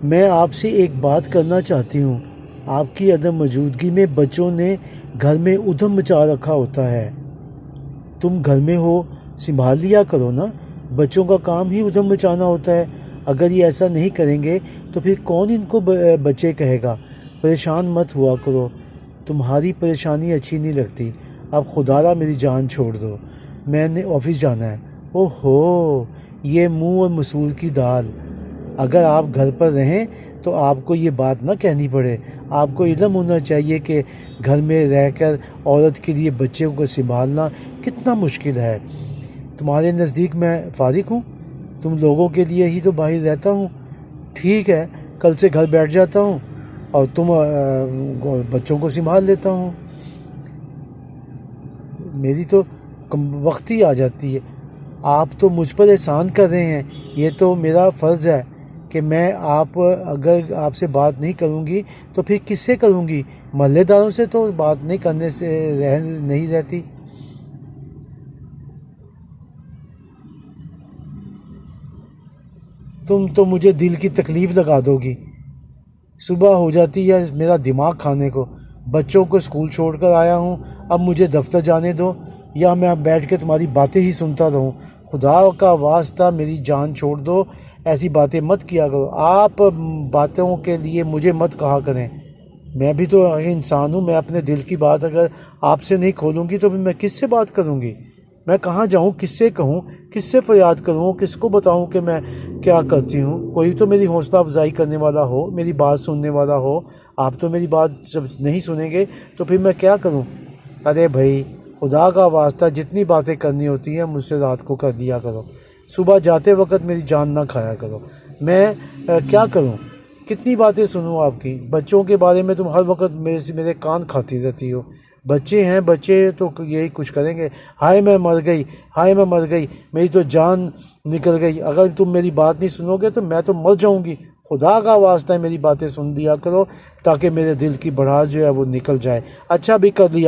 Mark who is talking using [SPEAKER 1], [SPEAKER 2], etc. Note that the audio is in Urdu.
[SPEAKER 1] میں آپ سے ایک بات کرنا چاہتی ہوں۔ آپ کی عدم موجودگی میں بچوں نے گھر میں ادھم مچا رکھا ہوتا ہے۔ تم گھر میں ہو، سنبھال لیا کرو نا۔ بچوں کا کام ہی ادھم مچانا ہوتا ہے۔ اگر یہ ایسا نہیں کریں گے تو پھر کون ان کو بچے کہے گا؟ پریشان مت ہوا کرو، تمہاری پریشانی اچھی نہیں لگتی۔ اب خدا را میری جان چھوڑ دو، میں نے آفس جانا ہے۔ اوہ ہو، یہ منہ اور مسور کی دال۔ اگر آپ گھر پر رہیں تو آپ کو یہ بات نہ کہنی پڑے۔ آپ کو علم ہونا چاہیے کہ گھر میں رہ کر عورت کے لیے بچوں کو سنبھالنا کتنا مشکل ہے۔ تمہارے نزدیک میں فارغ ہوں، تم لوگوں کے لیے ہی تو باہر رہتا ہوں۔ ٹھیک ہے، کل سے گھر بیٹھ جاتا ہوں اور بچوں کو سنبھال لیتا ہوں۔ میری تو وقت ہی آ جاتی ہے۔ آپ تو مجھ پر احسان کر رہے ہیں، یہ تو میرا فرض ہے کہ میں اگر آپ سے بات نہیں کروں گی تو پھر کس سے کروں گی؟ محلے داروں سے تو بات نہیں کرنے سے نہیں رہتی۔ تم تو مجھے دل کی تکلیف لگا دو گی۔ صبح ہو جاتی ہے میرا دماغ کھانے کو۔ بچوں کو اسکول چھوڑ کر آیا ہوں، اب مجھے دفتر جانے دو یا میں اب بیٹھ کے تمہاری باتیں ہی سنتا رہوں۔ خدا کا واسطہ میری جان چھوڑ دو، ایسی باتیں مت کیا کرو۔ آپ باتوں کے لیے مجھے مت کہا کریں۔ میں بھی تو انسان ہوں، میں اپنے دل کی بات اگر آپ سے نہیں کھولوں گی تو پھر میں کس سے بات کروں گی؟ میں کہاں جاؤں، کس سے کہوں، کس سے فریاد کروں، کس کو بتاؤں کہ میں کیا کرتی ہوں؟ کوئی تو میری حوصلہ افزائی کرنے والا ہو، میری بات سننے والا ہو۔ آپ تو میری بات جب نہیں سنیں گے تو پھر میں کیا کروں؟ ارے بھائی، خدا کا واسطہ جتنی باتیں کرنی ہوتی ہیں مجھ سے رات کو کر دیا کرو، صبح جاتے وقت میری جان نہ کھایا کرو۔ میں کیا کروں؟ کتنی باتیں سنوں آپ کی؟ بچوں کے بارے میں تم ہر وقت میرے کان کھاتی رہتی ہو۔ بچے ہیں، بچے تو یہی کچھ کریں گے۔ ہائے میں مر گئی، ہائے میں مر گئی، میری تو جان نکل گئی۔ اگر تم میری بات نہیں سنو گے تو میں تو مر جاؤں گی۔ خدا کا واسطہ میری باتیں سن لیا کرو تاکہ میرے دل کی بڑھاس جو ہے وہ نکل جائے۔ اچھا بھی کر لیا